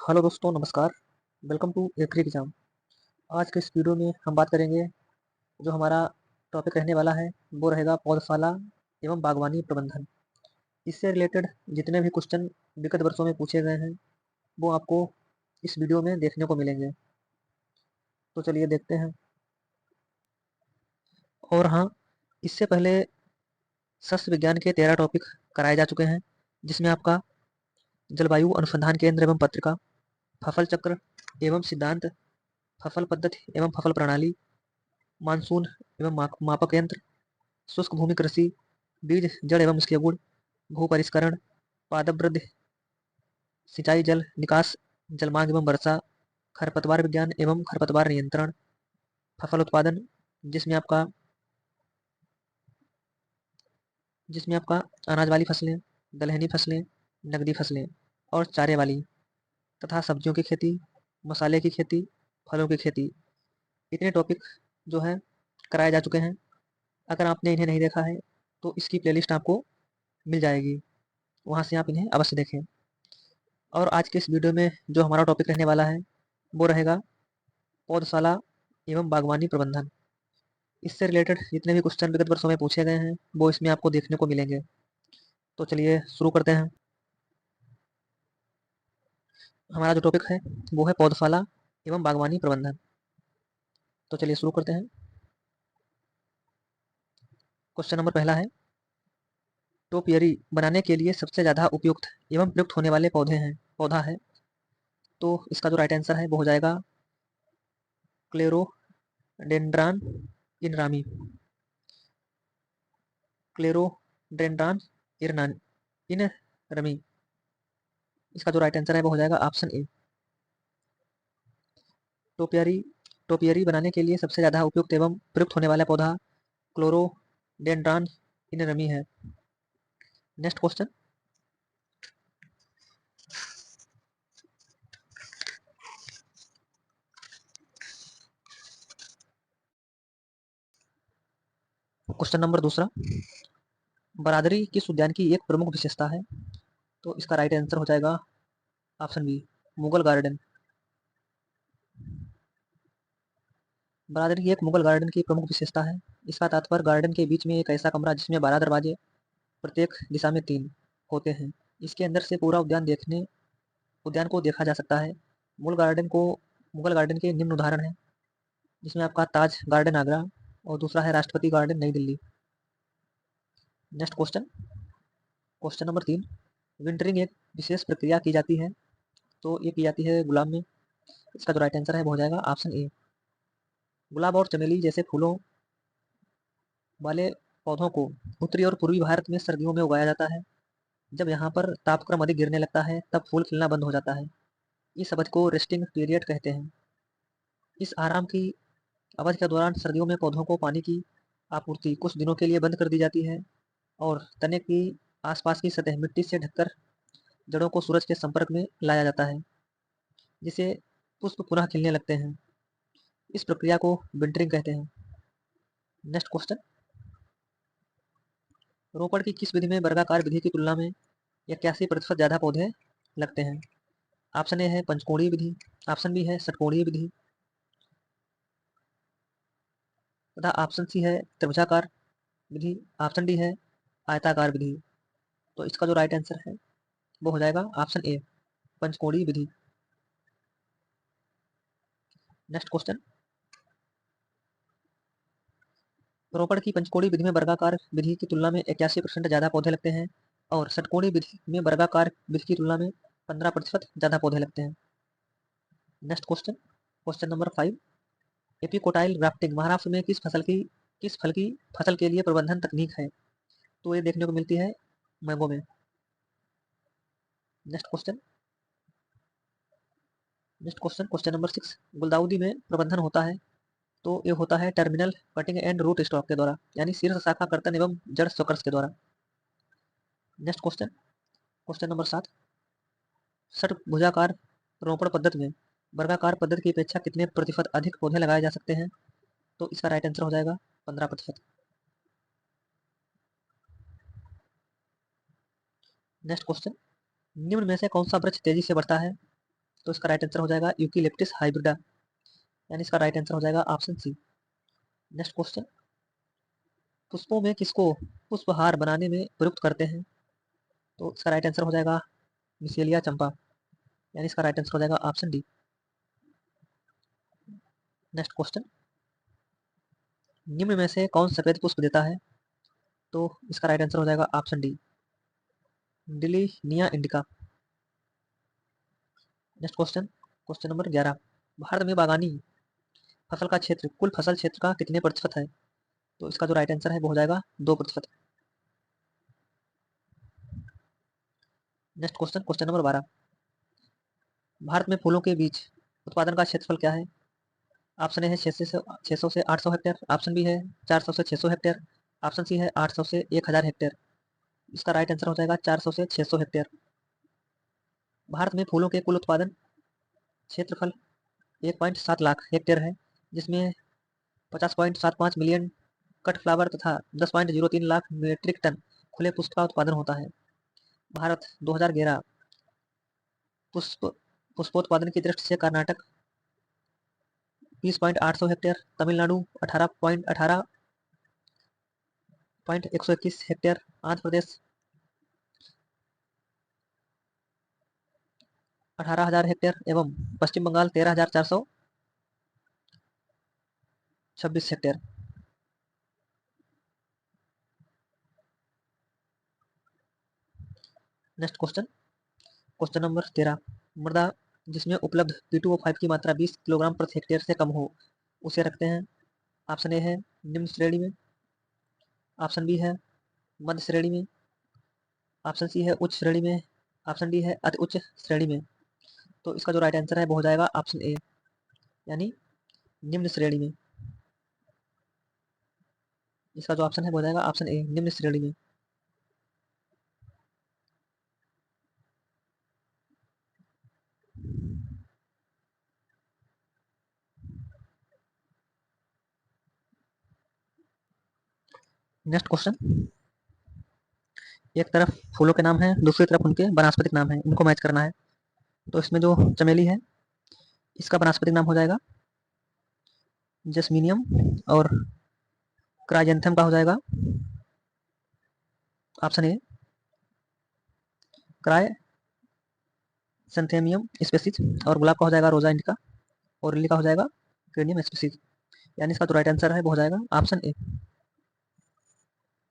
Hello दोस्तों, नमस्कार। Welcome to agri exam. आज के इस वीडियो में हम बात करेंगे, जो हमारा टॉपिक रहने वाला है वो रहेगा पौधशाला एवं बागवानी प्रबंधन। इससे रिलेटेड जितने भी क्वेश्चन विगत वर्षों में पूछे गए हैं वो आपको इस वीडियो में देखने को मिलेंगे। तो चलिए देखते हैं। और हाँ, इससे पहले सस्य विज्ञान के 13 टॉपिक कराए जा चुके हैं, जिसमें आपका जलवायु अनुसंधान केंद्र एवं पत्रिका, फसल चक्र एवं सिद्धांत, फसल पद्धति एवं फसल प्रणाली, मानसून एवं मापक यंत्र, शुष्क भूमि कृषि, बीज जड़ एवं उसके गुण, भू परिष्करण, पादप वृद्धि, सिंचाई जल निकास, जलमांग एवं वर्षा, खरपतवार विज्ञान एवं खरपतवार नियंत्रण, फसल उत्पादन, जिसमें आपका जिसमें आपका अनाज वाली फसलें, दलहनी फसलें, नकदी फसलें और चारे वाली, तथा सब्जियों की खेती, मसाले की खेती, फलों की खेती। इतने टॉपिक जो है कराए जा चुके हैं। अगर आपने इन्हें नहीं देखा है तो इसकी प्लेलिस्ट आपको मिल जाएगी, वहाँ से आप इन्हें अवश्य देखें। और आज के इस वीडियो में जो हमारा टॉपिक रहने वाला है वो रहेगा पौधशाला एवं बागवानी प्रबंधन। इससे रिलेटेड जितने भी क्वेश्चन विगत वर्षों में पूछे गए हैं वो इसमें आपको देखने को मिलेंगे। तो चलिए शुरू करते हैं। हमारा जो टॉपिक है वो है पौधशाला एवं बागवानी प्रबंधन। तो चलिए शुरू करते हैं। क्वेश्चन नंबर पहला है, टोपियरी बनाने के लिए सबसे ज़्यादा उपयुक्त एवं प्रयुक्त होने वाले पौधा है। तो इसका जो राइट आंसर है वो हो जाएगा क्लेरोडेंड्रान इनरामी। क्लेरोडेंड्रान इनरमी। इसका जो राइट आंसर है वो हो जाएगा ऑप्शन ए। टोपियरी टोपियरी बनाने के लिए सबसे ज़्यादा उपयुक्त एवं प्रयुक्त होने वाला पौधा क्लोरोडेंड्रान इनरमी है। Next question. क्वेश्चन नंबर दूसरा, बरादरी किस उद्यान की एक प्रमुख विशेषता है। तो इसका राइट आंसर हो जाएगा ऑप्शन बी, मुगल गार्डन। बरादरी एक मुगल गार्डन की प्रमुख विशेषता है। इसका तात्पर्य गार्डन के बीच में एक ऐसा कमरा जिसमें 12 दरवाजे, प्रत्येक दिशा में 3 होते हैं। इसके अंदर से पूरा उद्यान को देखा जा सकता है। मुगल गार्डन के निम्न उदाहरण हैं, जिसमें आपका ताज गार्डन आगरा और दूसरा है राष्ट्रपति गार्डन नई Delhi. Next question. Question number 3, wintering एक विशेष प्रक्रिया की जाती है। तो ये की जाती है गुलाब में। इसका जो राइट आंसर है वो हो जाएगा ऑप्शन ए। गुलाब और चमेली जैसे फूलों वाले पौधों को उत्तरी और पूर्वी भारत में सर्दियों में उगाया जाता है। जब यहाँ पर तापक्रम अधिक गिरने लगता है तब फूल खिलना बंद हो जाता है। इस अवधि को रेस्टिंग पीरियड कहते हैं। इस आराम की अवधि के दौरान सर्दियों में पौधों को पानी की आपूर्ति कुछ दिनों के लिए बंद कर दी जाती है और तने की आसपास की सतह मिट्टी से ढककर जड़ों को सूरज के संपर्क में लाया जाता है, जिसे पुष्प पुनः खिलने लगते हैं। इस प्रक्रिया को विंटरिंग कहते हैं। Next question. रोपण की किस विधि में वर्गाकार विधि की तुलना में 81% ज़्यादा पौधे लगते हैं। ऑप्शन ए है पंचकोणीय विधि, ऑप्शन बी है षटकोणीय विधि, तथा ऑप्शन सी है त्रिभुजाकार विधि, ऑप्शन डी है आयताकार विधि। तो इसका जो राइट आंसर है वो हो जाएगा ऑप्शन ए, पंचकोणीय विधि। Next question. रोपण की पंचकोणीय विधि में वर्गाकार विधि की तुलना में 81% ज़्यादा पौधे लगते हैं और षटकोणीय विधि में वर्गाकार विधि की तुलना में 15% ज़्यादा पौधे लगते हैं। Next question. Question number 5, epicotyl grafting Maharashtra में किस फल की फसल के लिए प्रबंधन तकनीक है। तो ये देखने को मिलती है मैंगो में। Next question. क्वेश्चन नंबर 6, गुलदाउदी में प्रबंधन होता है। तो ये होता है terminal cutting and root stock के द्वारा, यानी शीर्ष शाखा कर्तन एवं जड़ स्टॉकर्स के द्वारा। Next question. क्वेश्चन नंबर 7, षटभुजाकार रोपण पद्धति में वर्गाकार पद्धति की अपेक्षा कितने प्रतिशत अधिक पौधे लगाए जा सकते हैं। तो इसका राइट आंसर हो जाएगा 15%। नेक्स्ट क्वेश्चन, निम्न में से कौन सा वृक्ष तेजी से बढ़ता है। तो इसका राइट आंसर हो जाएगा यूकेलिप्टस हाइब्रिडा, यानी इसका राइट आंसर हो जाएगा ऑप्शन सी। नेक्स्ट क्वेश्चन, पुष्पों में किसको पुष्पहार बनाने में प्रयुक्त करते हैं? तो इसका राइट आंसर हो जाएगा मिसेलिया चंपा, यानी इसका राइट आंसर हो जाएगा ऑप्शन डी। नेक्स्ट क्वेश्चन, निम्न में से कौन सफेद पुष्प देता है? तो इसका राइट आंसर हो जाएगा option D, Dillenia indica. Next question, question number 11, Bharat में बागानी फसल का क्षेत्र कुल फसल क्षेत्र का कितने प्रतिशत है? तो इसका जो राइट आंसर है वो हो जाएगा 2%। Next question, question number 12, Bharat में फूलों के बीज उत्पादन का क्षेत्रफल क्या है? ऑप्शन ए है 600 से 800 हेक्टेयर, ऑप्शन बी है 400 से 600 हेक्टेयर, ऑप्शन सी है 800 से 1000 हेक्टेयर। इसका राइट आंसर हो जाएगा 400 से 600 हेक्टेयर। भारत में फूलों के कुल उत्पादन क्षेत्रफल 1.7 लाख हेक्टेयर है, जिसमें 50.75 मिलियन कट फ्लावर तथा 10.03 लाख मीट्रिक टन खुले पुष्प का उत्पादन होता है। भारत 2011 पुष्पोत्पादन की दृष्टि से Karnataka 20.800 hectare, Tamil Nadu 18.121 hectare, Andhra Pradesh 18,000 hectare एवं Paschim Bangal 13,426 hectare. Next question, question number 13, मृदा जिसमें उपलब्ध P2O5 की मात्रा 20 किलोग्राम प्रति हेक्टेयर से कम हो उसे रखते हैं। ऑप्शन ए है निम्न श्रेणी में, ऑप्शन बी है मध्य श्रेणी में, ऑप्शन सी है उच्च श्रेणी में, ऑप्शन डी है अति उच्च श्रेणी में। तो इसका जो राइट आंसर है वो हो जाएगा ऑप्शन ए, यानी निम्न श्रेणी में। इसका जो ऑप्शन है वो हो जाएगा ऑप्शन ए, निम्न श्रेणी में। नेक्स्ट क्वेश्चन, एक तरफ फूलों के नाम है, दूसरी तरफ उनके वनस्पतिक नाम है, इनको मैच करना है। तो इसमें जो चमेली है इसका वनस्पतिक नाम हो जाएगा जस्मीनियम, और क्राइजेंथम का हो जाएगा ऑप्शन ए क्राइसेंथेमियम स्पेसीज, और गुलाब का हो जाएगा रोजा इंडिका, और लिली का हो जाएगा क्रेनियम स्पेसीज, यानी इसका जो राइट आंसर है वो हो जाएगा ऑप्शन ए।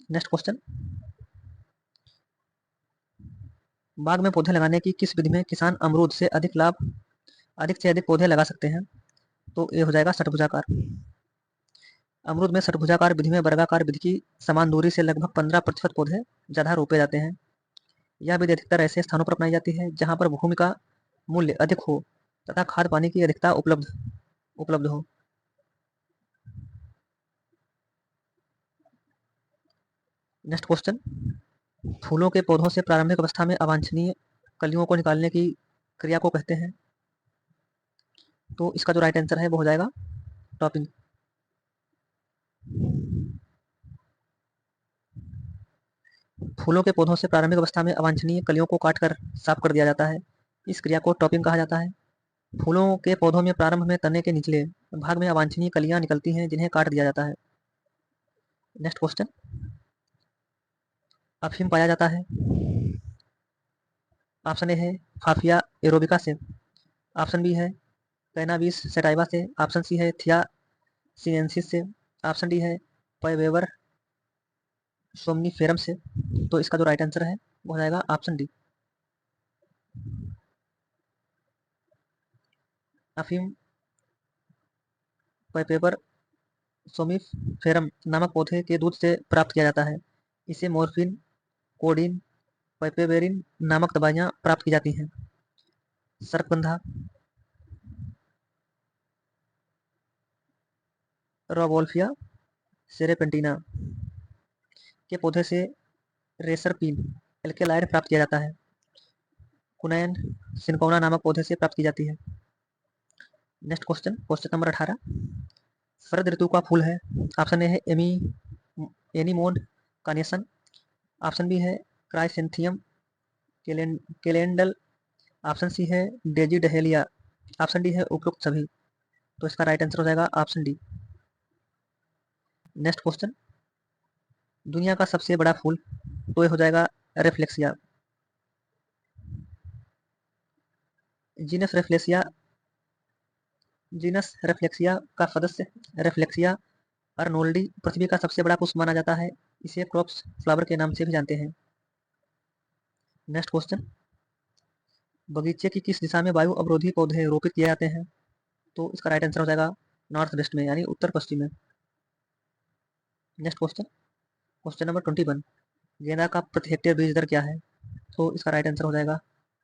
नेक्स्ट क्वेश्चन, बाग में पौधे लगाने की किस विधि में किसान अमरूद से अधिक से अधिक पौधे लगा सकते हैं? तो ये हो जाएगा षटभुजाकार। अमरूद में षटभुजाकार विधि में वर्गाकार विधि की समान दूरी से लगभग 15% पौधे ज्यादा रोपे जाते हैं। यह विधि अधिकतर ऐसे स्थानों पर अपनाई जाती है जहां पर भूमि का मूल्य अधिक हो तथा खाद पानी की अधिकता उपलब्ध हो। नेक्स्ट क्वेश्चन, फूलों के पौधों से प्रारंभिक अवस्था में अवांछनीय कलियों को निकालने की क्रिया को कहते हैं। तो इसका जो राइट आंसर है वो हो जाएगा टॉपिंग। फूलों के पौधों से प्रारंभिक अवस्था में अवांछनीय कलियों को काटकर साफ कर दिया जाता है। इस क्रिया को टॉपिंग कहा जाता है। फूलों के पौधों में प्रारंभ में तने के निचले भाग में अवांछनीय कलियां निकलती हैं जिन्हें काट दिया जाता है। नेक्स्ट क्वेश्चन, अफीम पाया जाता है। ऑप्शन ए है फाफिया एरोबिका से, ऑप्शन बी है कैनाबिस सटाइवा से, ऑप्शन सी है थिया सीनेंसिस से, ऑप्शन डी है पैवेवर सोमनीफेरम से। तो इसका जो राइट आंसर है वो हो जाएगा ऑप्शन डी। अफीम पैपेवर सोमिफेरम नामक पौधे के दूध से प्राप्त किया जाता है। इसे मॉर्फिन, कोडीन, पैपेवेरिन नामक दवाइयाँ प्राप्त की जाती हैं। सर्पगंधा, रोवोल्फिया सेरेपेंटिना के पौधे से रेसरपीन एल्केलाइड प्राप्त किया जाता है। कुनैन सिनकोना नामक पौधे से प्राप्त की जाती है। नेक्स्ट क्वेश्चन, क्वेश्चन नंबर 18, शरद ऋतु का फूल है। ऑप्शन ए है एनीमोन कार्नेशन, ऑप्शन बी है क्राइसेंथियम कैलेंडल, ऑप्शन सी है डेजी डहेलिया, ऑप्शन डी है उपरोक्त सभी। तो इसका राइट आंसर हो जाएगा ऑप्शन डी। नेक्स्ट क्वेश्चन, दुनिया का सबसे बड़ा फूल, तो ये हो जाएगा रेफ्लेक्सिया। जीनस रेफ्लेक्सिया, जीनस रेफ्लेक्सिया का सदस्य रेफ्लेक्सिया अर्नोल्डी पृथ्वी का सबसे बड़ा पुष्प माना जाता है। इसे क्रॉप्स फ्लावर के नाम से भी जानते हैं। नेक्स्ट क्वेश्चन, बगीचे की किस दिशा में वायु अवरोधी पौधे रोपित किए जाते हैं? तो इसका राइट आंसर हो जाएगा नॉर्थ वेस्ट में, यानी उत्तर पश्चिम में। नेक्स्ट क्वेश्चन, क्वेश्चन नंबर 21, गेंदा का प्रति हेक्टेयर बीज दर क्या है? तो इसका राइट आंसर हो जाएगा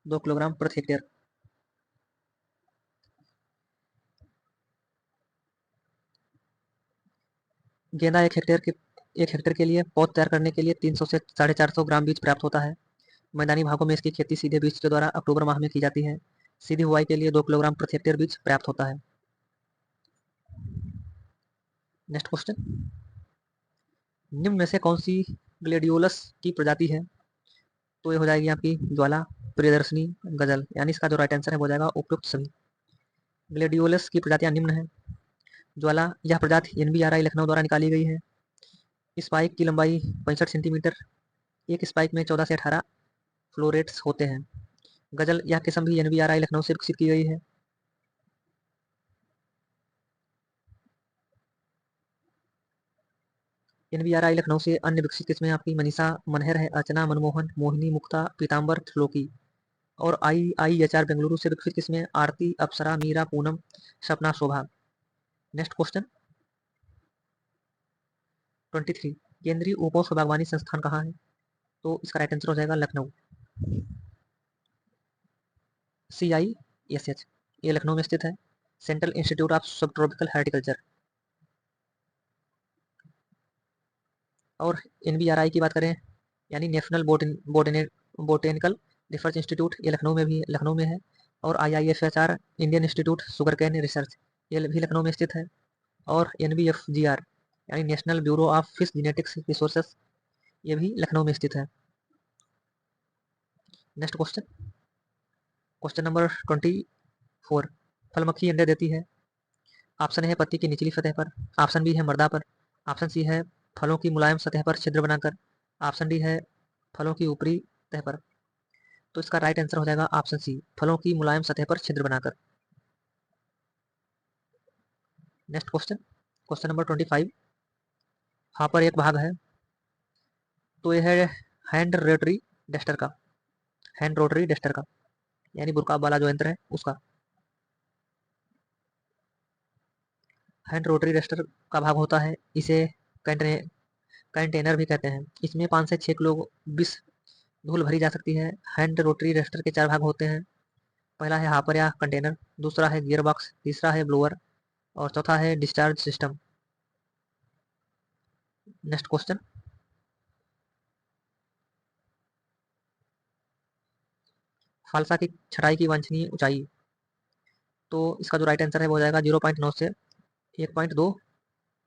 2 किलोग्राम प्रति हेक्टेयर। गेंदा एक हेक्टेयर के लिए पौध तैयार करने के लिए 300 से 450 ग्राम बीज प्राप्त होता है। मैदानी भागों में इसकी खेती सीधे बीज के द्वारा अक्टूबर माह में की जाती है। सीधी बुआई के लिए 2 किलोग्राम प्रति हेक्टेयर बीज प्राप्त होता है। नेक्स्ट क्वेश्चन, निम्न में से कौन सी ग्लेडियोलस की प्रजाति है? तो ये हो जाएगी आपकी ज्वाला, प्रियदर्शनी, गजल, यानी इसका जो राइट आंसर है वो हो जाएगा उपयुक्त सभी। ग्लेडियोलस की प्रजातियां निम्न है। ज्वाला, यह प्रजाति NBRI लखनऊ द्वारा निकाली गई है। स्पाइक की लंबाई 65 सेंटीमीटर, एक स्पाइक में 14 से 18 फ्लोरेट्स होते हैं। गजल, यह किस्म भी NBRI लखनऊ से विकसित की गई है। NBRI लखनऊ से अन्य विकसित किस्में आपकी मनीषा, मनहर है, अर्चना, मनमोहन, मोहिनी, मुक्ता, पीताम्बर, त्रिलोकी। और IIHR बेंगलुरु से विकसित किस्में आरती, अप्सरा, मीरा, पूनम, सपना, शोभा। नेक्स्ट क्वेश्चन 23, केंद्रीय उपोष्ण बागवानी संस्थान कहाँ है? तो इसका राइट आंसर हो जाएगा लखनऊ। CISH, ये लखनऊ में स्थित है। सेंट्रल इंस्टीट्यूट ऑफ सब ट्रॉपिकल हार्टिकल्चर। और NBRI की बात करें, यानी नेशनल बोटेनिकल रिसर्च इंस्टीट्यूट, ये लखनऊ में है। और IIFHR, Indian institute sugar cane research, ये भी लखनऊ में स्थित है। और NBFGR, यानी national bureau of fish genetics resources, ये भी लखनऊ में स्थित है। नेक्स्ट क्वेश्चन, क्वेश्चन नंबर 24, फलमक्खी अंडे देती है। ऑप्शन है पत्ती की निचली सतह पर, ऑप्शन बी है मर्दा पर, ऑप्शन सी है फलों की मुलायम सतह पर छिद्र बनाकर, ऑप्शन डी है फलों की ऊपरी सतह पर। तो इसका राइट आंसर हो जाएगा ऑप्शन सी, फलों की मुलायम सतह पर छिद्र बनाकर। नेक्स्ट क्वेश्चन, क्वेश्चन नंबर 25, हाँ पर एक भाग है, तो यह है हैंड रोटरी डस्टर का, हैंड रोटरी डस्टर का, यानी बुरका वाला जो यंत्र है उसका। हैंड रोटरी डस्टर का भाग होता है, इसे कंटेनर भी कहते हैं। इसमें 5 से 6 किलो 20 धूल भरी जा सकती है। हैंड रोटरी डस्टर के 4 भाग होते हैं। पहला है हापर या कंटेनर, दूसरा है गियर बॉक्स, तीसरा है ब्लोअर और चौथा है डिस्चार्ज सिस्टम। नेक्स्ट क्वेश्चन, फालसा की छटाई की वांछनीय ऊंचाई, तो इसका जो राइट आंसर है वो हो जाएगा 0.9 से 1.2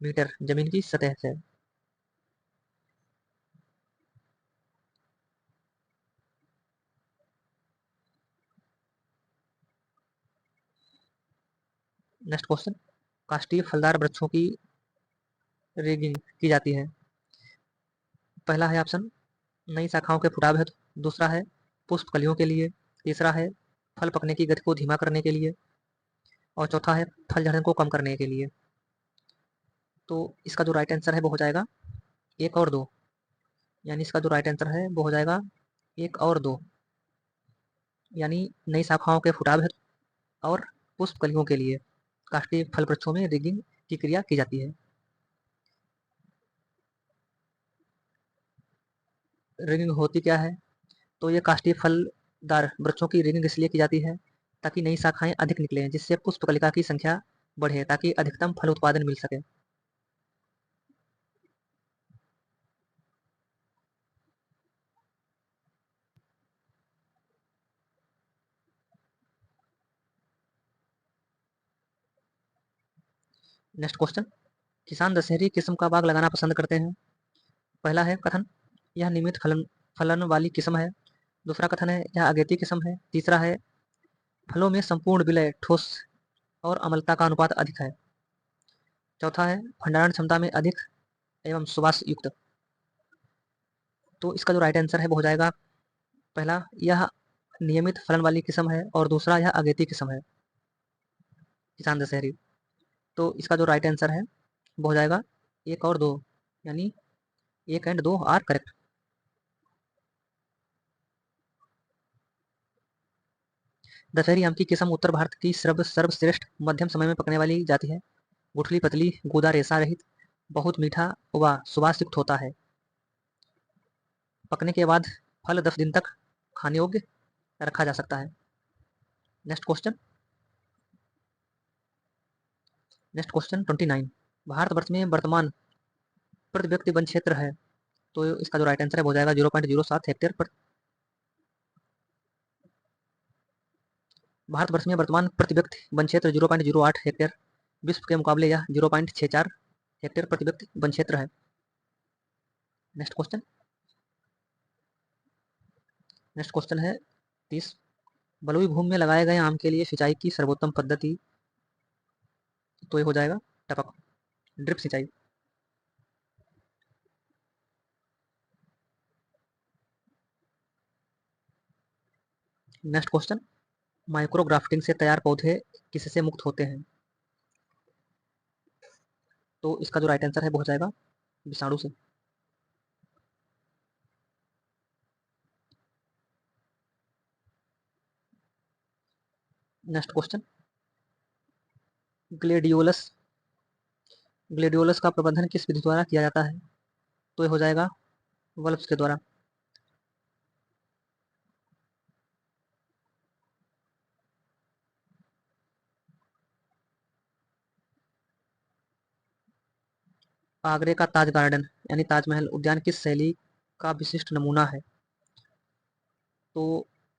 मीटर जमीन की सतह से। नेक्स्ट क्वेश्चन, काष्ठीय फलदार वृक्षों की रिगिंग की जाती है। पहला है ऑप्शन नई शाखाओं के फुटाव हेतु, दूसरा है पुष्प कलियों के लिए, तीसरा है फल पकने की गति को धीमा करने के लिए और चौथा है फल झड़न को कम करने के लिए। तो इसका जो राइट आंसर है वो हो जाएगा 1 और 2, यानी इसका जो राइट आंसर है वो हो जाएगा 1 और 2, यानी नई शाखाओं के फुटाव हेतु और पुष्प कलियों के लिए काष्ठीय फल वृक्षों में रिगिंग की क्रिया की जाती है। रिगिंग होती क्या है? तो ये काष्ठीय फलदार वृक्षों की रिगिंग इसलिए की जाती है ताकि नई शाखाएं अधिक निकलें, जिससे पुष्प कलिका की संख्या बढ़े, ताकि अधिकतम फल उत्पादन मिल सके। नेक्स्ट क्वेश्चन, किसान दशहरी किस्म का बाग लगाना पसंद करते हैं। पहला है कथन, यह नियमित फलन फलन वाली किस्म है। दूसरा कथन है यह अगेती किस्म है। तीसरा है फलों में संपूर्ण विलय, ठोस और अम्लता का अनुपात अधिक है। चौथा है भंडारण क्षमता में अधिक एवं सुवास युक्त। तो इसका जो राइट आंसर है वो हो जाएगा पहला, यह नियमित फलन वाली किस्म है, और दूसरा यह अगेती किस्म है, किसान दशहरी। तो इसका जो राइट आंसर है वो हो जाएगा 1 और 2, यानी 1 एंड 2 आर करेक्ट। दशहरी आम की किस्म उत्तर भारत की सर्वश्रेष्ठ मध्यम समय में पकने वाली जाति है। गुठली पतली, गूदा रेशा रहित, बहुत मीठा व सुवास युक्त होता है। पकने के बाद फल 10 दिन तक खाने योग्य रखा जा सकता है। Next question 29। भारतवर्ष में वर्तमान प्रति व्यक्ति वन क्षेत्र है। तो इसका जो राइट आंसर है वो हो जाएगा 0.07 हेक्टेयर पर। भारतवर्ष में वर्तमान प्रति व्यक्ति वन क्षेत्र 0.08 हेक्टेयर, विश्व के मुकाबले यह 0.64 हेक्टेयर प्रति व्यक्ति वन क्षेत्र है। नेक्स्ट क्वेश्चन है 30। बलुई भूमि में लगाए गए आम के लिए सिंचाई की सर्वोत्तम पद्धति, तो ये हो जाएगा टपक, ड्रिप सिंचाई। नेक्स्ट क्वेश्चन, माइक्रोग्राफ्टिंग से तैयार पौधे किससे मुक्त होते हैं। तो इसका जो राइट आंसर है वो हो जाएगा विषाणु से। नेक्स्ट क्वेश्चन, ग्लेडियोलस ग्लेडियोलस का प्रबंधन किस विधि द्वारा किया जाता है। तो ये हो जाएगा वल्प्स के द्वारा। आगरे का ताज गार्डन यानी ताजमहल उद्यान किस शैली का विशिष्ट नमूना है। तो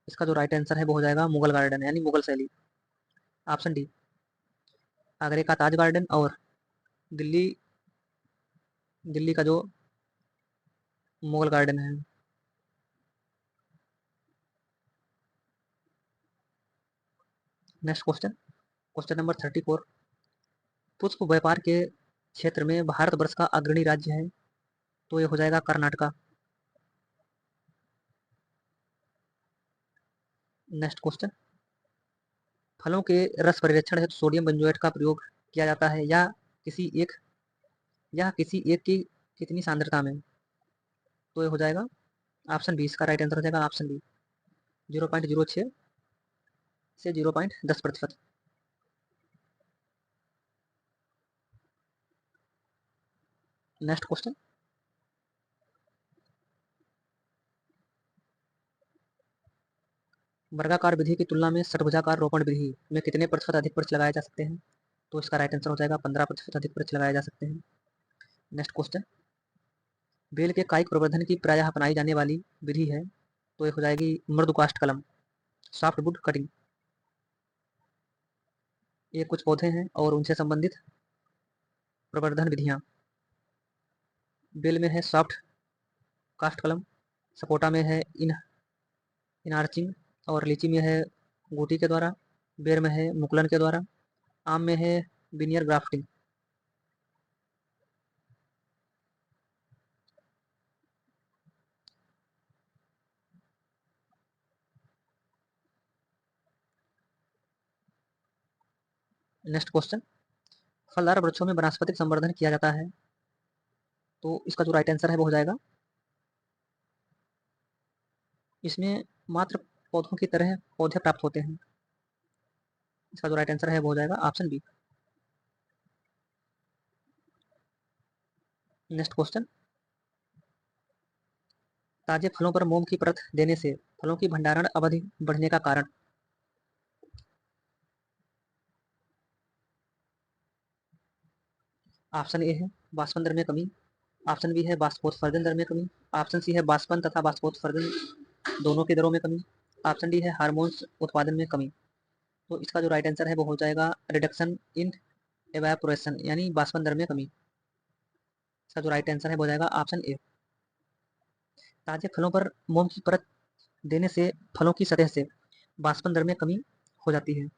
इसका जो राइट आंसर है वो हो जाएगा मुगल गार्डन यानी मुगल शैली, ऑप्शन डी। आगरे का ताज गार्डन और दिल्ली दिल्ली का जो मुगल गार्डन है। Next question number 34। पुष्प व्यापार के क्षेत्र में भारतवर्ष का अग्रणी राज्य है। तो ये हो जाएगा कर्नाटका। नेक्स्ट क्वेश्चन, फलों के रस परिरक्षण हेतु सोडियम बेंजोएट का प्रयोग किया जाता है किसी एक की कितनी सांद्रता में। तो ये हो जाएगा ऑप्शन बी। इसका राइट आंसर हो जाएगा ऑप्शन बी, 0.06 से 0.10%। नेक्स्ट क्वेश्चन, वर्गाकार विधि की तुलना में षटभुजाकार रोपण विधि में कितने प्रतिशत अधिक वृक्ष लगाए जा सकते हैं। तो इसका राइट आंसर हो जाएगा 15% अधिक वृक्ष लगाए जा सकते हैं। नेक्स्ट क्वेश्चन, बेल के कायिक प्रवर्धन की प्रायः अपनाई जाने वाली विधि है। तो ये हो जाएगी मृदुकाष्ठ कलम, सॉफ्ट वुड कटिंग। ये कुछ पौधे हैं और उनसे संबंधित प्रवर्धन विधियां। बेल में है सॉफ्ट कास्ट कलम, सपोटा में है इनार्चिंग, और लीची में है गोटी के द्वारा, बेर में है मुकुलन के द्वारा, आम में है विनियर ग्राफ्टिंग। नेक्स्ट क्वेश्चन, फलदार वृक्षों में वनस्पतिक संवर्धन किया जाता है। तो इसका जो राइट आंसर है वो हो जाएगा, इसमें मात्र पौधों की तरह पौधे प्राप्त होते हैं। इसका जो राइट आंसर है वो हो जाएगा ऑप्शन बी। नेक्स्ट क्वेश्चन, ताजे फलों पर मोम की परत देने से फलों की भंडारण अवधि बढ़ने का कारण। ऑप्शन ए है बाष्पन दर में कमी, ऑप्शन बी है बाष्पोत्सर्जन दर में कमी, ऑप्शन सी है बाष्पन तथा बाष्पोत्सर्जन दोनों की दरों में कमी, ऑप्शन डी है हार्मोन्स उत्पादन में कमी। तो इसका जो राइट आंसर है वो हो जाएगा रिडक्शन इन एवेपोरेशन यानी बाष्पन दर में कमी। इसका जो राइट आंसर है वो हो जाएगा ऑप्शन ए। ताजे फलों पर मोम की परत देने से फलों की सतह से बाष्पन दर में कमी हो जाती है।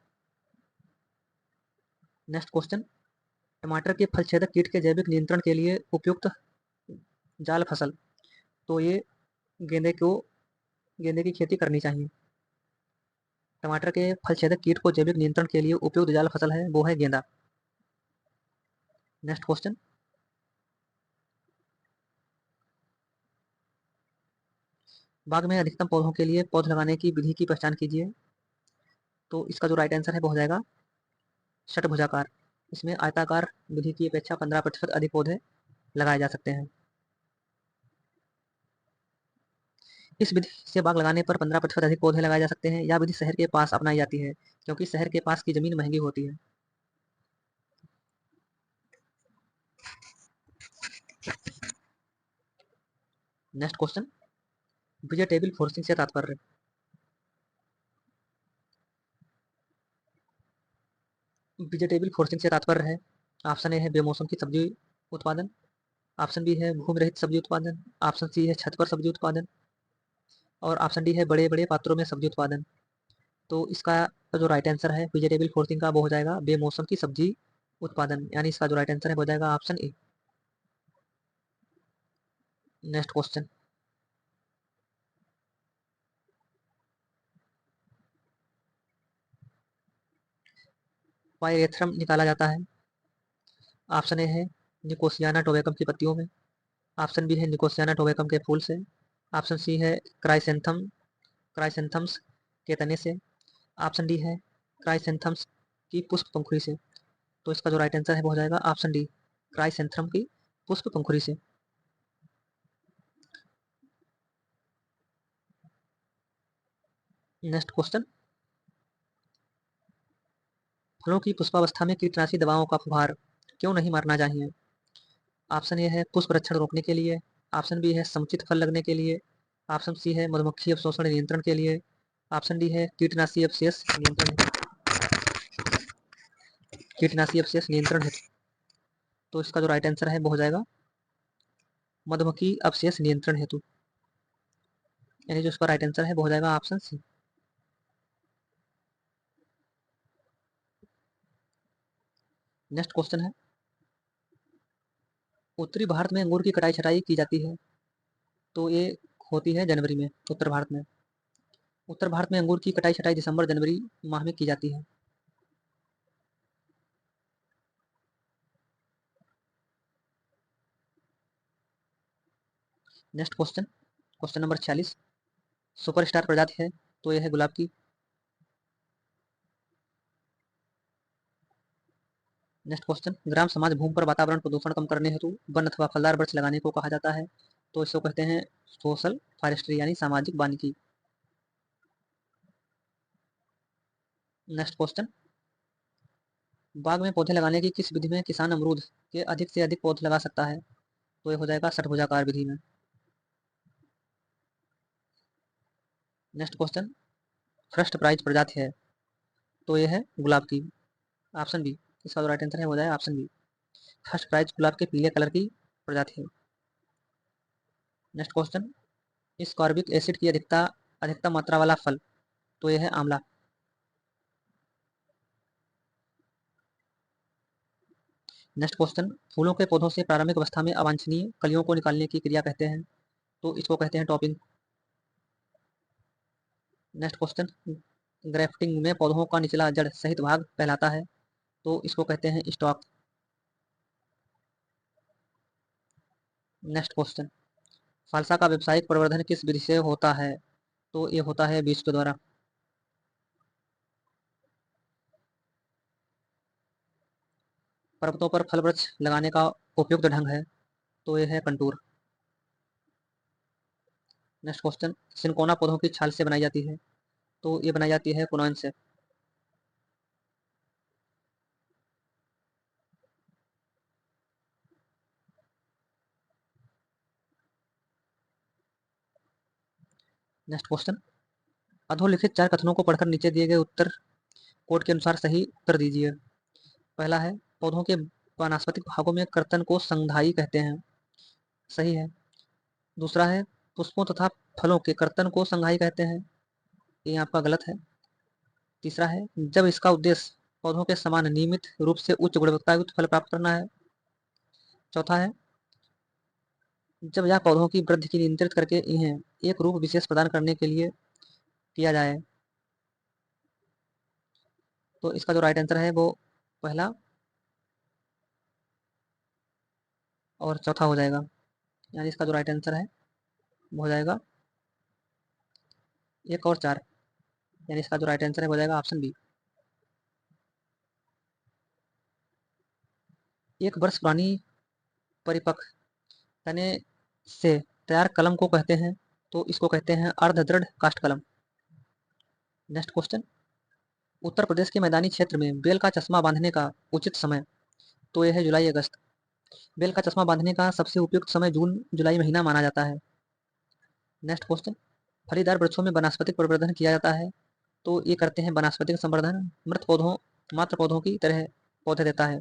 नेक्स्ट क्वेश्चन, टमाटर के फल छेदक कीट के जैविक नियंत्रण के लिए उपयुक्त जाल फसल। तो ये गेंदे की खेती करनी चाहिए। टमाटर के फल छेदक कीट को जैविक नियंत्रण के लिए उपयुक्त जाल फसल है वो है गेंदा। नेक्स्ट क्वेश्चन, बाग में अधिकतम पौधों के लिए पौध लगाने की विधि की पहचान कीजिए। तो इसका जो राइट आंसर है वो हो जाएगा षटभुजाकार। इसमें आयताकार विधि की अपेक्षा 15% अधिक पौधे लगाए जा सकते हैं। इस विधि से बाग लगाने पर 15% अधिक पौधे लगाए जा सकते हैं। यह विधि शहर के पास अपनाई जाती है क्योंकि शहर के पास की जमीन महंगी होती है। नेक्स्ट क्वेश्चन, वेजिटेबल फ्लोरिशिंग से तात्पर्य। वेजिटेबल फ्लोरिशिंग से तात्पर्य है, ऑप्शन ए है बेमौसम की सब्जी उत्पादन, ऑप्शन बी है भूमि रहित सब्जी उत्पादन, ऑप्शन सी है छत पर सब्जी उत्पादन, और ऑप्शन डी है बड़े बड़े पात्रों में सब्जी उत्पादन। तो इसका जो राइट आंसर है वेजिटेबल फ्लोरिशिंग का वो हो जाएगा बेमौसम की सब्जी उत्पादन, यानी इसका जो राइट आंसर है वो हो जाएगा ऑप्शन ए। नेक्स्ट क्वेश्चन, पायरेथ्रम निकाला जाता है। ऑप्शन ए है निकोसियाना टोबैकम की पत्तियों में, ऑप्शन बी है निकोसियाना टोबैकम के फूल से, ऑप्शन सी है क्राइसेंथम्स के तने से, ऑप्शन डी है क्राइसेंथम्स की पुष्प पंखुड़ी से। तो इसका जो राइट आंसर है वो हो जाएगा ऑप्शन डी, क्राइसेंथम की पुष्प पंखुड़ी से। नेक्स्ट क्वेश्चन, फलों की पुष्पावस्था में कीटनाशी दवाओं का फुहार क्यों नहीं मारना चाहिए। ऑप्शन ए है पुष्प रक्षण रोकने के लिए, ऑप्शन बी है समुचित फल लगने के लिए, ऑप्शन सी है मधुमक्खी अवशोषण नियंत्रण के लिए, ऑप्शन डी है कीटनाशी अवशेष नियंत्रण हेतु। तो इसका जो राइट आंसर है वो हो जाएगा मधुमक्खी अवशेष नियंत्रण हेतु, यानी जो इसका राइट आंसर है वो हो जाएगा ऑप्शन सी। नेक्स्ट क्वेश्चन है, उत्तरी भारत में अंगूर की कटाई छटाई की जाती है। तो ये होती है जनवरी में उत्तर भारत में। उत्तर भारत में अंगूर की कटाई छटाई दिसंबर जनवरी माह में की जाती है। Next question, question number 46, superstar प्रजाति है तो यह है गुलाब की। नेक्स्ट क्वेश्चन, ग्राम समाज भूमि पर वातावरण प्रदूषण कम करने हेतु वन अथवा फलदार वृक्ष लगाने को कहा जाता है। तो इसको कहते हैं सोशल फॉरेस्ट्री यानी सामाजिक वानिकी। नेक्स्ट क्वेश्चन, बाग में पौधे लगाने की किस विधि में किसान अमरूद के अधिक से अधिक पौधे लगा सकता है। तो ये हो जाएगा षटभुजाकार विधि में। नेक्स्ट क्वेश्चन, फर्स्ट प्राइज प्रजाति है तो ये है गुलाब की, ऑप्शन बी। इसका जो राइट आंसर है हो जाएगा ऑप्शन बी, फर्स्ट प्राइज गुलाब के पीले कलर की प्रजाति है। नेक्स्ट क्वेश्चन, स्कॉर्बिक एसिड की अधिकतम मात्रा वाला फल तो यह है आंवला। नेक्स्ट क्वेश्चन, फूलों के पौधों से प्रारंभिक अवस्था में अवांछनीय कलियों को निकालने की क्रिया कहते हैं। तो इसको कहते हैं टॉपिंग। नेक्स्ट क्वेश्चन, ग्रेफ्टिंग में पौधों का निचला जड़ सहित भाग कहलाता है तो इसको कहते हैं स्टॉक। नेक्स्ट क्वेश्चन, फालसा का व्यावसायिक प्रवर्धन किस विधि से होता है। तो ये होता है बीज के द्वारा। पर्वतों पर फल वृक्ष लगाने का उपयुक्त ढंग है तो ये है कंटूर। नेक्स्ट क्वेश्चन, सिनकोना पौधों की छाल से बनाई जाती है तो ये बनाई जाती है कुनोन से। नेक्स्ट क्वेश्चन, अधोलिखित 4 कथनों को पढ़कर नीचे दिए गए उत्तर कोड के अनुसार सही उत्तर दीजिए। पहला है पौधों के वानस्पतिक भागों में कर्तन को संधाई कहते हैं, सही है। दूसरा है पुष्पों तथा फलों के कर्तन को संघाई कहते हैं, ये आपका गलत है। तीसरा है जब इसका उद्देश्य पौधों के समान नियमित रूप से उच्च गुणवत्तायुक्त फल प्राप्त करना है। चौथा है जब यह पौधों की वृद्धि की नियंत्रित करके इन्हें एक रूप विशेष प्रदान करने के लिए किया जाए। तो इसका जो राइट आंसर है वो पहला और चौथा हो जाएगा, यानी इसका जो राइट आंसर है वो हो जाएगा 1 और 4, यानी इसका जो राइट आंसर है वो हो जाएगा ऑप्शन बी। 1 वर्ष पुरानी परिपक्व तने से तैयार कलम को कहते हैं, तो इसको कहते हैं अर्ध दृढ़ काष्ठ कलम। नेक्स्ट क्वेश्चन, उत्तर प्रदेश के मैदानी क्षेत्र में बेल का चश्मा बांधने का उचित समय, तो यह है जुलाई अगस्त। बेल का चश्मा बांधने का सबसे उपयुक्त समय जून जुलाई महीना माना जाता है। नेक्स्ट क्वेश्चन, फलीदार वृक्षों में वनस्पतिक प्रवर्धन किया जाता है, तो ये करते हैं वनस्पतिक संवर्धन, मृत पौधों मात्र पौधों की तरह पौधे देता है।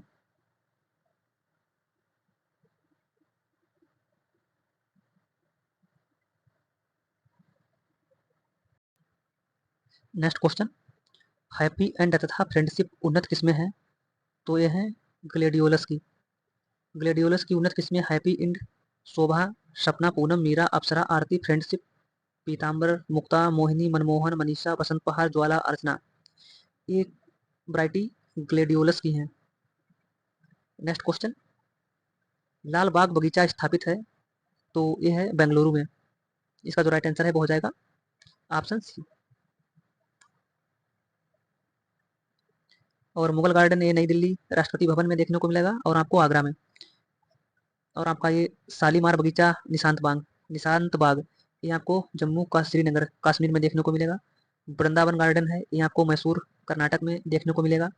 नेक्स्ट क्वेश्चन, हैप्पी एंड तथा फ्रेंडशिप उन्नत किस्में हैं, तो ये हैं ग्लेडियोलस की। ग्लेडियोलस की उन्नत किस्में हैप्पी एंड, शोभा, सपना, पूनम, मीरा, अप्सरा, आरती, फ्रेंडशिप, पीताम्बर, मुक्ता, मोहिनी, मनमोहन, मनीषा, बसंत पहाड़, ज्वाला, अर्चना, ये वैरायटी ग्लेडियोलस की हैं। नेक्स्ट क्वेश्चन, लाल बाग बगीचा स्थापित है, तो ये है बेंगलुरु में। इसका जो राइट आंसर है वो हो जाएगा ऑप्शन सी। और मुगल गार्डन ये नई दिल्ली राष्ट्रपति भवन में देखने को मिलेगा, और आपको आगरा में। और आपका ये शालीमार बगीचा निशांत बाग ये आपको जम्मू का श्रीनगर कश्मीर में देखने को मिलेगा। वृंदावन गार्डन है ये आपको मैसूर कर्नाटक में देखने को मिलेगा।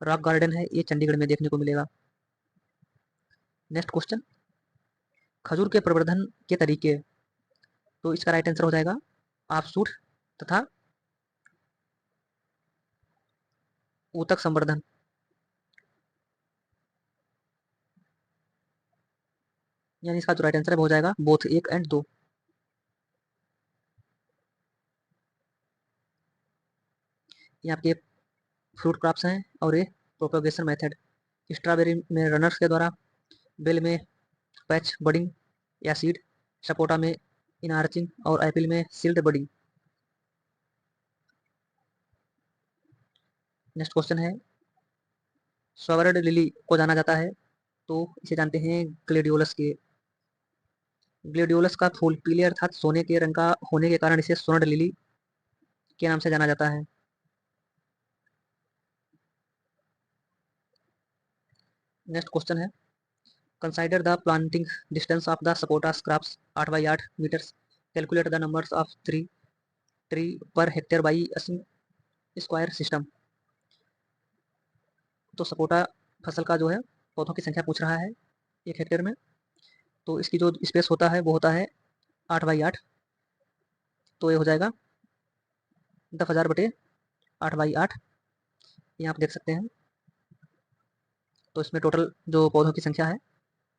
रॉक गार्डन है ये चंडीगढ़ में देखने को मिलेगा। नेक्स्ट क्वेश्चन, खजूर के प्रवर्धन के तरीके, तो इसका राइट आंसर हो जाएगा ऑफशूट तथा ऊतक संवर्धन। यानी इसका जो राइट आंसर है वो हो जाएगा बोथ 1 एंड 2। ये आपके फ्रूट क्रॉप्स हैं और ये प्रोपेगेशन मेथड, स्ट्रॉबेरी में रनर्स के द्वारा, बेल में पैच बडिंग या सीड, सपोटा में इनार्चिंग और एप्पल में सील्ड बडिंग। नेक्स्ट क्वेश्चन है, स्वर्ण लिली को जाना जाता है, तो इसे जानते हैं ग्लेडियोलस के। ग्लेडियोलस का फूल पीले अर्थात सोने के रंग का होने के कारण इसे स्वर्ण लिली के नाम से जाना जाता है। नेक्स्ट क्वेश्चन है, consider the planting distance of the sapota scrubs 8 by 8 metres, calculate the numbers of tree per hectare by square system. तो सपोटा फसल का जो है पौधों की संख्या पूछ रहा है 1 हेक्टेयर में, तो इसकी जो स्पेस होता है वो होता है 8 बाई 8, तो ये हो जाएगा 10,000 बटे 8 बाई 8, ये आप देख सकते हैं। तो इसमें टोटल जो पौधों की संख्या है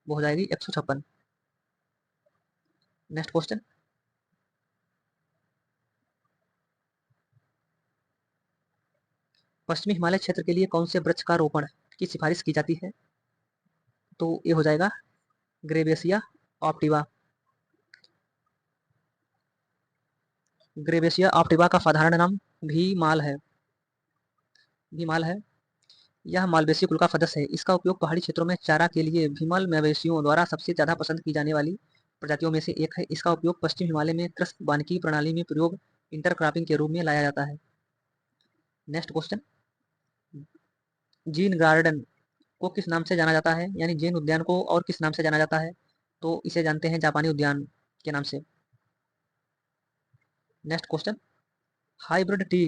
वो हो जाएगी 156। नेक्स्ट क्वेश्चन, पश्चिमी हिमालय क्षेत्र के लिए कौन से वृक्ष का रोपण की सिफारिश की जाती है, तो ये हो जाएगा ग्रेवेसिया ऑप्टिवा। ग्रेवेसिया ऑप्टिवा का साधारण नाम भीमाल है। भीमाल है, यह मालवेसी कुल का सदस्य है। इसका उपयोग पहाड़ी क्षेत्रों में चारा के लिए भीमल मवेशियों द्वारा सबसे ज्यादा पसंद की जाने वाली प्रजातियों में से एक है। इसका उपयोग पश्चिम हिमालय में कृषि वानिकी प्रणाली में प्रयोग इंटरक्रॉपिंग के रूप में लाया जाता है। नेक्स्ट क्वेश्चन, जीन गार्डन को किस नाम से जाना जाता है, यानी जैन उद्यान को और किस नाम से जाना जाता है, तो इसे जानते हैं जापानी उद्यान के नाम से। नेक्स्ट क्वेश्चन, हाइब्रिड टी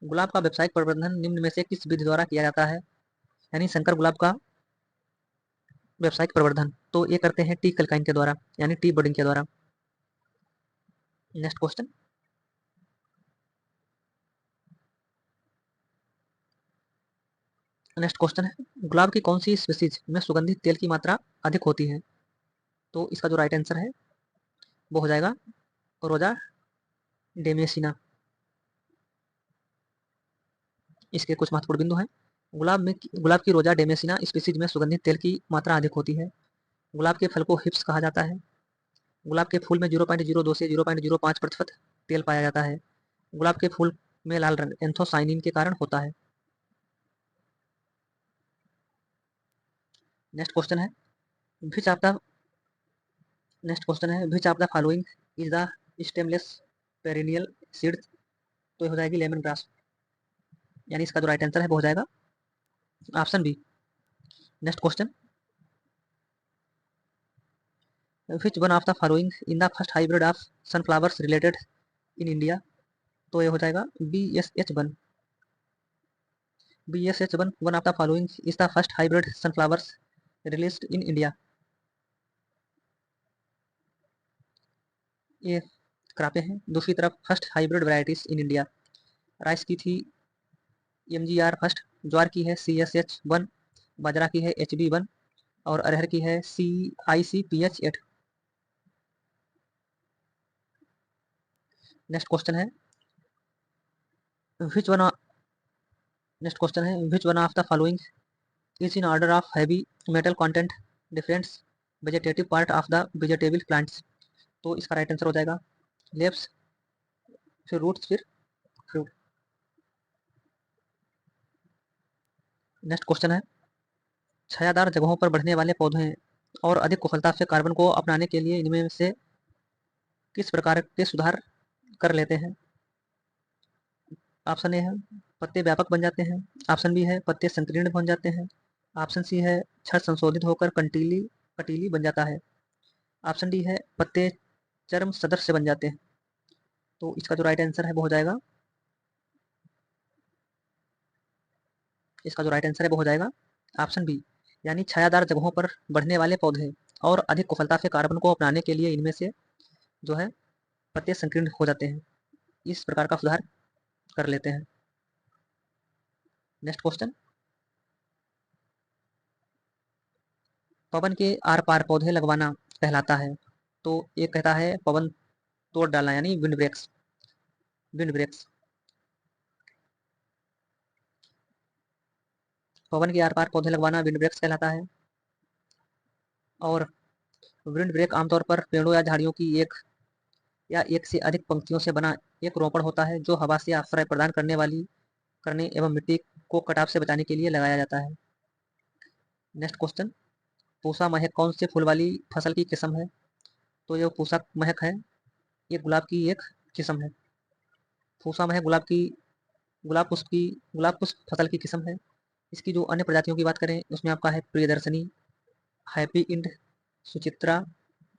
गुलाब का व्यावसायिक प्रबंधन निम्न में से किस विधि द्वारा किया जाता है, यानी संकर गुलाब का व्यावसायिक प्रवर्धन, तो ये करते हैं टी कल्काइन के द्वारा, यानी टी बडिंग के द्वारा। नेक्स्ट क्वेश्चन, नेक्स्ट क्वेश्चन है, गुलाब की कौन सी स्पीसीज में सुगंधित तेल की मात्रा अधिक होती है, तो इसका जो राइट आंसर है वो हो जाएगा रोजा डेमेसिना। इसके कुछ महत्वपूर्ण बिंदु हैं। गुलाब की रोजा डेमेसिना स्पीसीज में सुगंधित तेल की मात्रा अधिक होती है। गुलाब के फल को हिप्स कहा जाता है। गुलाब के फूल में 0.02 से 0.05% तेल पाया जाता है। गुलाब के फूल में लाल रंग एंथोसाइनिन के कारण होता है। नेक्स्ट क्वेश्चन है which of the which of the following is the stemless perennial seed. तो ये हो जाएगी लेमन ग्रास, यानी इसका जो राइट आंसर है वो हो जाएगा option B. Next question which one of the following in the first hybrid of sunflowers related in India. तो ये हो जाएगा BSH1। BSH1 one of the following is the first hybrid sunflowers released in India. ये करापे हैं। दूसरी तरफ first hybrid varieties in India, rice की थी MGR फर्स्ट, ज्वार की है CSH1, बाजरा की है HB1 और अरहर की है CICPH8। नेक्स्ट क्वेश्चन है विच वन नेक्स्ट क्वेश्चन है विच one of the following is in order of heavy metal content difference vegetative part of the vegetable plants. तो इसका राइट आंसर हो जाएगा लेव्स, फिर रूट्स, फिर फ्रूट। नेक्स्ट क्वेश्चन है छायादार जगहों पर बढ़ने वाले पौधे और अधिक कुशलता से कार्बन को अपनाने के लिए इनमें से किस प्रकार के सुधार कर लेते हैं। ऑप्शन ए है पत्ते व्यापक बन जाते हैं, ऑप्शन बी है पत्ते संकीर्ण बन जाते हैं, ऑप्शन सी है छड़ संशोधित होकर कंटीली कटीली बन जाता है, ऑप्शन डी है पत्ते चर्म सदृश बन जाते हैं। तो इसका जो राइट आंसर है वो हो जाएगा ऑप्शन बी, यानी छायादार जगहों पर बढ़ने वाले पौधे और अधिक कुशलता से कार्बन को अपनाने के लिए इनमें से जो है पत्ते संकीर्ण हो जाते हैं, इस प्रकार का सुधार कर लेते हैं। नेक्स्ट क्वेश्चन पवन के आर पार पौधे लगवाना कहलाता है। तो एक कहता है पवन तोड़ डालना, यानी विंड ब्रेक्स। पवन के आर पार पौधे लगवाना विंड ब्रेक्स कहलाता है। और विंड ब्रेक आमतौर पर पेड़ों या झाड़ियों की एक या एक से अधिक पंक्तियों से बना एक रोपण होता है जो हवा से आश्रय प्रदान करने एवं मिट्टी को कटाव से बचाने के लिए लगाया जाता है। नेक्स्ट क्वेश्चन पूसा महक कौन से फूल वाली फसल की किस्म है। तो ये पूसा महक है, ये गुलाब की एक किस्म है। पूसा महक गुलाब पुष्प फसल की किस्म है। इसकी जो अन्य प्रजातियों की बात करें उसमें आपका है Priyadarshini, happy end, Suchitra,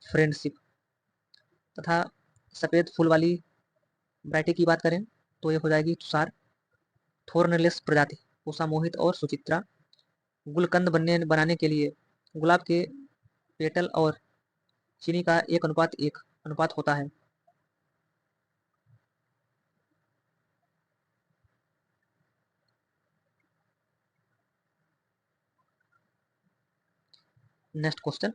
friendship. तथा सफ़ेद फूल वाली वैरायटी की बात करें तो ये हो जाएगी तुषार, थोर्नलेस प्रजाति, पूसा मोहित और सुचित्रा। गुलकंद बनाने के लिए गुलाब के पेटल और चीनी का 1:1 अनुपात होता है। नेक्स्ट क्वेश्चन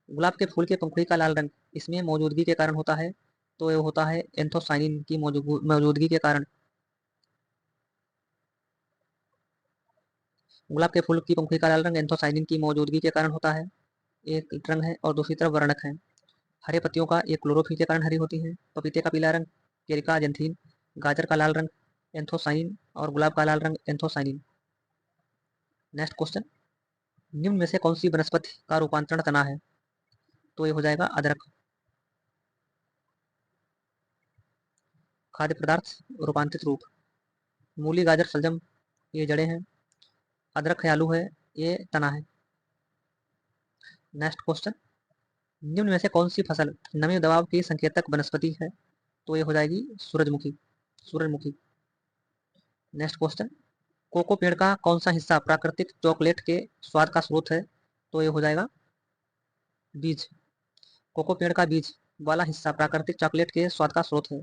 गुलाब के फूल के पंखुड़ी का लाल रंग इसमें मौजूदगी के कारण होता है। तो ये होता है एंथोसाइनिन की मौजूदगी के कारण। गुलाब के फूल की पंखुड़ी का लाल रंग एंथोसाइनिन की मौजूदगी के कारण होता है। एक रंग है और दूसरी तरफ वर्णक है। हरे पत्तियों का एक क्लोरोफिल के कारण हरी होती है। पपीते का पीला रंग केरिका जेंथिन, गाजर का लाल रंग एंथोसाइनिन और गुलाब का लाल रंग एंथोसाइनिन। नेक्स्ट क्वेश्चन निम्न में से कौन सी वनस्पति का रूपांतरण तना है। तो ये हो जाएगा अदरक। खाद्य पदार्थ रूपांतरित रूप मूली, गाजर, शलजम ये जड़ें हैं, अदरक है, आलू है, ये तना है। नेक्स्ट क्वेश्चन निम्न में से कौन सी फसल नमी दबाव की संकेतक वनस्पति है। तो ये हो जाएगी सूरजमुखी। नेक्स्ट क्वेश्चन कोको पेड़ का कौन सा हिस्सा प्राकृतिक चॉकलेट के स्वाद का स्रोत है। तो ये हो जाएगा बीज। कोको पेड़ का बीज वाला हिस्सा प्राकृतिक चॉकलेट के स्वाद का स्रोत है।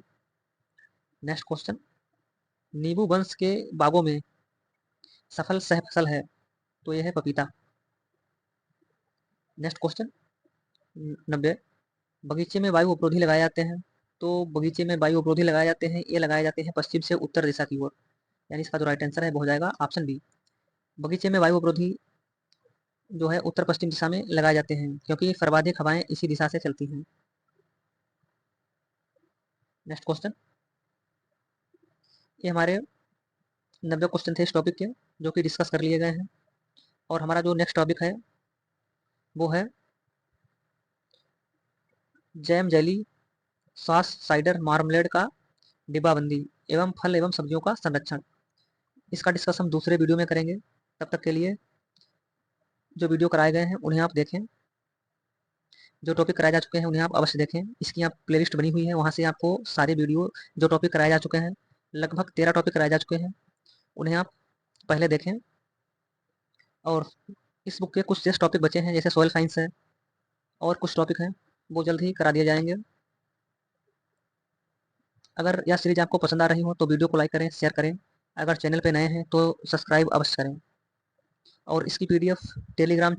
नेक्स्ट क्वेश्चन नींबू वंश के बागों में सफल सह फसल है। तो यह है पपीता। नेक्स्ट क्वेश्चन 90 बगीचे में वायु अवरोधी लगाए जाते हैं। तो बगीचे में वायु अवरोधी लगाए जाते हैं, ये लगाए जाते हैं पश्चिम से उत्तर दिशा की ओर। यानी इसका जो राइट आंसर है वो हो जाएगा ऑप्शन बी। बगीचे में वायु अवरोधी जो है उत्तर पश्चिम दिशा में लगाए जाते हैं क्योंकि सर्वाधिक हवाएं इसी दिशा से चलती हैं। नेक्स्ट क्वेश्चन, ये हमारे 90 क्वेश्चन थे इस टॉपिक के जो कि डिस्कस कर लिए गए हैं। और हमारा जो नेक्स्ट टॉपिक है वो है jam, jelly, sauce, cider, marmalade का डिब्बाबंदी एवं फल एवं सब्जियों का संरक्षण। इसका डिस्कस हम दूसरे वीडियो में करेंगे। तब तक के लिए जो वीडियो कराए गए हैं उन्हें आप देखें, जो टॉपिक कराए जा चुके हैं उन्हें आप अवश्य देखें। इसकी आप प्लेलिस्ट बनी हुई है, वहाँ से आपको सारे वीडियो जो टॉपिक कराए जा चुके हैं, लगभग 13 टॉपिक कराए जा चुके हैं, उन्हें आप पहले देखें। और इस बुक के कुछ टेस्ट टॉपिक बचे हैं जैसे सोयल साइंस है और कुछ टॉपिक हैं वो जल्द ही करा दिए जाएंगे। अगर यह सीरीज आपको पसंद आ रही हो तो वीडियो को लाइक करें, शेयर करें। अगर चैनल पे नए हैं तो सब्सक्राइब अवश्य करें। और इसकी पीडीएफ टेलीग्राम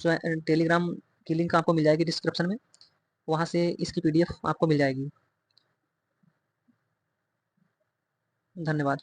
की लिंक आपको मिल जाएगी डिस्क्रिप्शन में, वहाँ से इसकी पीडीएफ आपको मिल जाएगी। धन्यवाद।